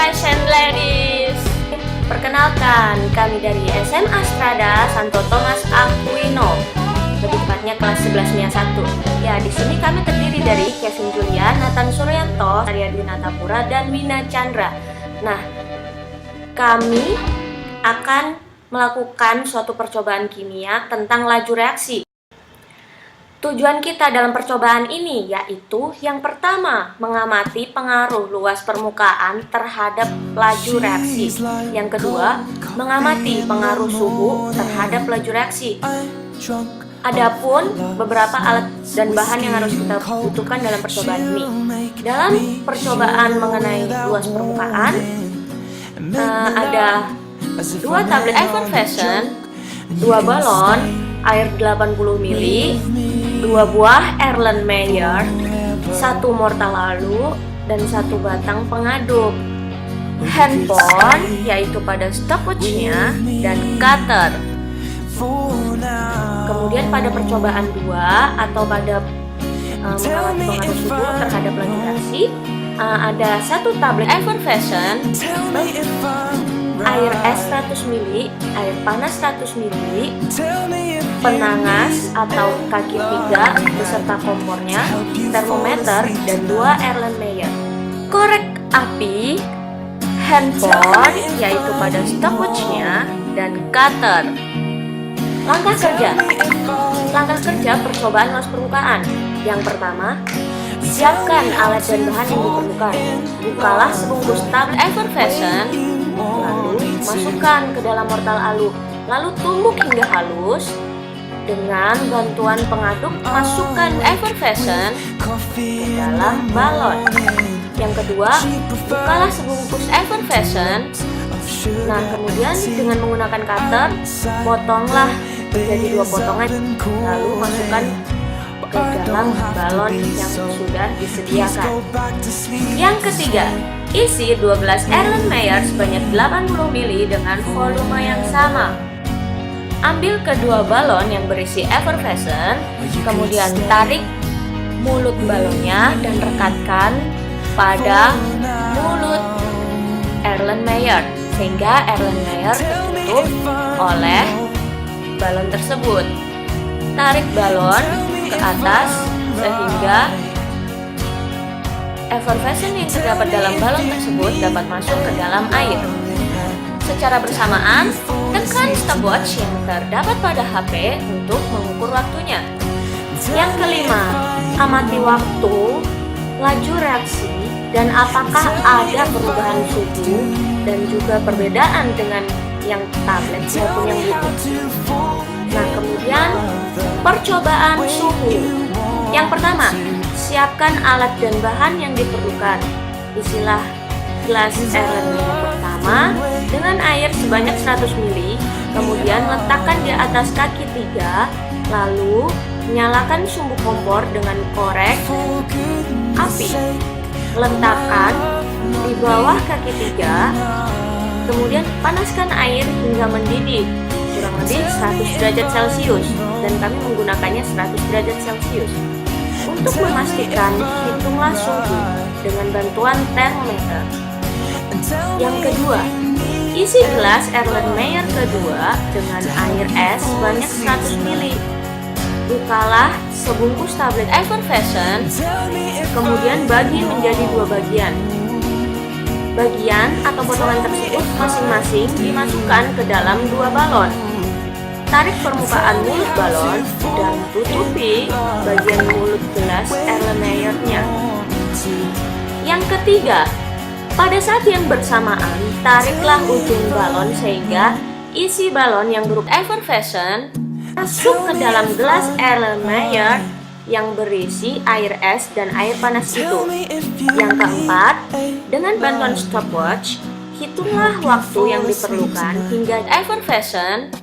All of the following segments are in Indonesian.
guys and ladies. Perkenalkan, kami dari SMA Strada Santo Thomas Aquino, lebih tepatnya kelas 11 MIA 1. Ya, di sini kami terdiri dari Kevin Julian, Nathan Suryanto, Arya Dwinatapura, dan Wina Chandra. Nah, kami akan melakukan suatu percobaan kimia tentang laju reaksi. Tujuan kita dalam percobaan ini yaitu yang pertama, mengamati pengaruh luas permukaan terhadap laju reaksi. Yang kedua, mengamati pengaruh suhu terhadap laju reaksi. Adapun beberapa alat dan bahan yang harus kita butuhkan dalam percobaan ini. Dalam percobaan mengenai luas permukaan, ada 2 tablet effervescent, 2 balon, air 80 ml, 2 buah Erlenmeyer, 1 mortal lalu, dan 1 batang pengaduk, handphone yaitu pada stopwatch-nya, dan cutter. Kemudian pada percobaan 2 atau pada mengamati pengaruh suhu terhadap laju reaksi, ada 1 tablet effervescent, air es 100 ml, air panas 100 ml, penangas atau kaki 3 beserta kompornya, termometer, dan 2 Erlenmeyer. Korek api, handphone yaitu pada stopwatch-nya, dan cutter. Langkah kerja percobaan luas permukaan. Yang pertama, siapkan alat dan bahan yang diperlukan. Bukalah sebungkus tablet effervescent, lalu masukkan ke dalam mortal alu, lalu tumbuk hingga halus. Dengan bantuan pengaduk, masukkan effervescent ke dalam balon. Yang kedua, bukalah sebungkus effervescent. Nah, kemudian dengan menggunakan cutter, potonglah menjadi 2 potongan, lalu masukkan ke dalam balon yang sudah disediakan. Yang ketiga, isi 12 Erlenmeyer sebanyak 80 ml dengan volume yang sama. Ambil kedua balon yang berisi effervescent, kemudian tarik mulut balonnya dan rekatkan pada mulut Erlenmeyer sehingga Erlenmeyer tertutup oleh balon tersebut. Tarik balon ke atas sehingga effervescent yang terdapat dalam balon tersebut dapat masuk ke dalam air. Secara bersamaan, tekan stopwatch yang terdapat pada HP untuk mengukur waktunya. Yang kelima, amati waktu, laju reaksi, dan apakah ada perubahan suhu dan juga perbedaan dengan yang tablet maupun yang bluetooth. Nah, kemudian percobaan suhu. Yang pertama, siapkan alat dan bahan yang diperlukan. Isilah gelas Erlenmeyer pertama dengan air sebanyak 100 ml, kemudian letakkan di atas kaki 3, lalu nyalakan sumbu kompor dengan korek api. Letakkan di bawah kaki 3, kemudian panaskan air hingga mendidih, kurang lebih 100 derajat Celcius, dan kami menggunakannya 100 derajat Celcius. Untuk memastikan, hitunglah suhu dengan bantuan termometer. Yang kedua, isi gelas Erlenmeyer kedua dengan air es sebanyak 100 ml. Bukalah sebungkus tablet effervescent, kemudian bagi menjadi 2 bagian. Bagian atau potongan tersebut masing-masing dimasukkan ke dalam 2 balon. Tarik permukaan mulut balon dan tutupi bagian mulut gelas Erlenmeyer-nya. Yang ketiga, pada saat yang bersamaan, tariklah ujung balon sehingga isi balon yang berupa effervescent masuk ke dalam gelas Erlenmeyer yang berisi air es dan air panas itu. Yang keempat, dengan bantuan stopwatch, hitunglah waktu yang diperlukan hingga effervescent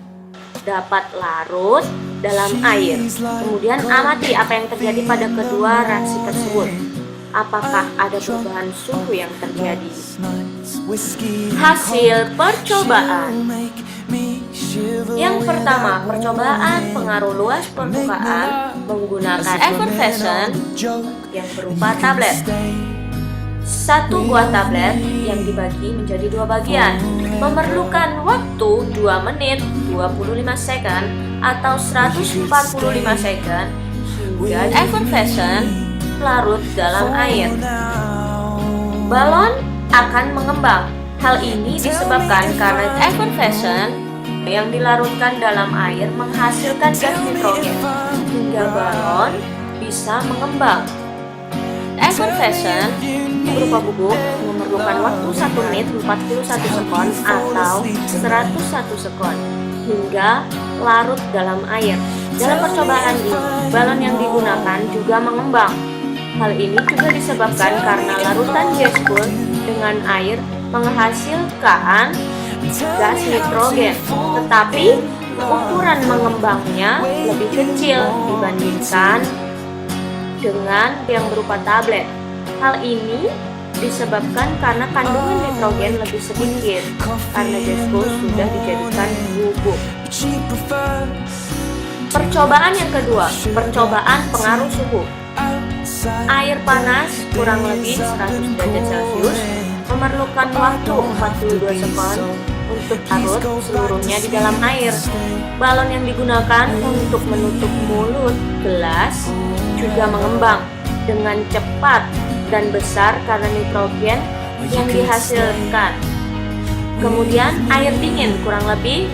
dapat larut dalam air. Kemudian amati apa yang terjadi pada kedua reaksi tersebut. Apakah ada perubahan suhu yang terjadi? Hasil percobaan. Yang pertama, percobaan pengaruh luas permukaan menggunakan effervescent yang berupa tablet. Satu buah tablet yang dibagi menjadi dua bagian memerlukan waktu 2 menit 25 second atau 145 second hingga effervescent larut dalam air. Balon akan mengembang. Hal ini disebabkan karena effervescent yang dilarutkan dalam air menghasilkan gas nitrogen hingga balon bisa mengembang. Effervescent berupa bubuk memerlukan waktu 1 menit 41 sekon atau 101 sekon hingga larut dalam air. Dalam percobaan ini, balon yang digunakan juga mengembang. Hal ini juga disebabkan karena larutan gas pool dengan air menghasilkan gas nitrogen, tetapi ukuran mengembangnya lebih kecil dibandingkan dengan yang berupa tablet. Hal ini disebabkan karena kandungan nitrogen lebih sedikit karena gas pool sudah dijadikan bubuk. Percobaan yang kedua, percobaan pengaruh suhu. Air panas kurang lebih 100 derajat Celcius memerlukan waktu 42 sekon untuk larut seluruhnya di dalam air. Balon yang digunakan untuk menutup mulut gelas juga mengembang dengan cepat dan besar karena nitrogen yang dihasilkan. Kemudian air dingin kurang lebih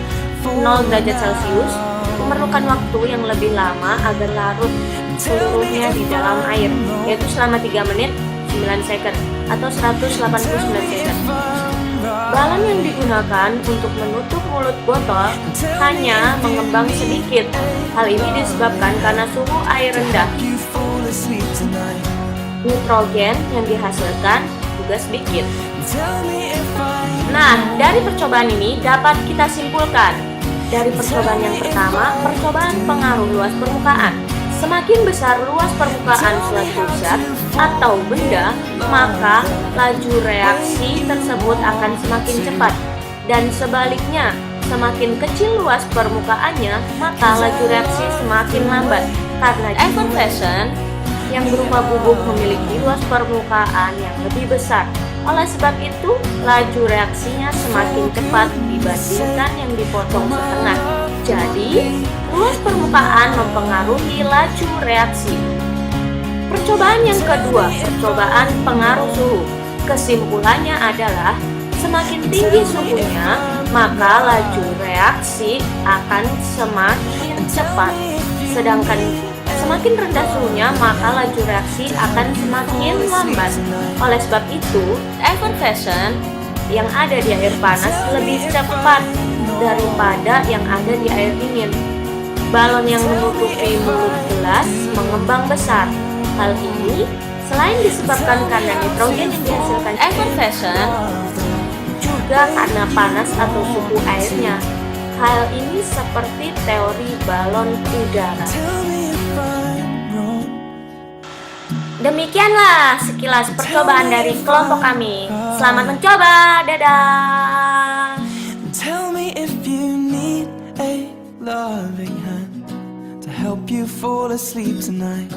0 derajat Celcius memerlukan waktu yang lebih lama agar larut seluruhnya di dalam air, yaitu selama 3 menit 9 second atau 189 second. Balon yang digunakan untuk menutup mulut botol hanya mengembang sedikit. Hal ini disebabkan karena suhu air rendah. Nitrogen yang dihasilkan juga sedikit. Nah, dari percobaan ini dapat kita simpulkan. Dari percobaan yang pertama, percobaan pengaruh luas permukaan. Semakin besar luas permukaan suatu zat atau benda, maka laju reaksi tersebut akan semakin cepat. Dan sebaliknya, semakin kecil luas permukaannya, maka laju reaksi semakin lambat. Karena effervescent yang berupa bubuk memiliki luas permukaan yang lebih besar. Oleh sebab itu, laju reaksinya semakin cepat dibandingkan yang dipotong setengah. Jadi, luas permukaan mempengaruhi laju reaksi. Percobaan yang kedua, percobaan pengaruh suhu. Kesimpulannya adalah semakin tinggi suhunya, maka laju reaksi akan semakin cepat. Sedangkan semakin rendah suhunya, maka laju reaksi akan semakin lambat. Oleh sebab itu, effervescent yang ada di air panas lebih cepat daripada yang ada di air dingin. Balon yang menutupi mulut gelas mengembang besar. Hal ini selain disebabkan karena nitrogen yang dihasilkan effervescent, juga karena panas atau suhu airnya. Hal ini seperti teori balon udara. Demikianlah sekilas percobaan dari kelompok kami. Selamat mencoba, dadah! Tell me if you need a loving hand to help you fall asleep tonight.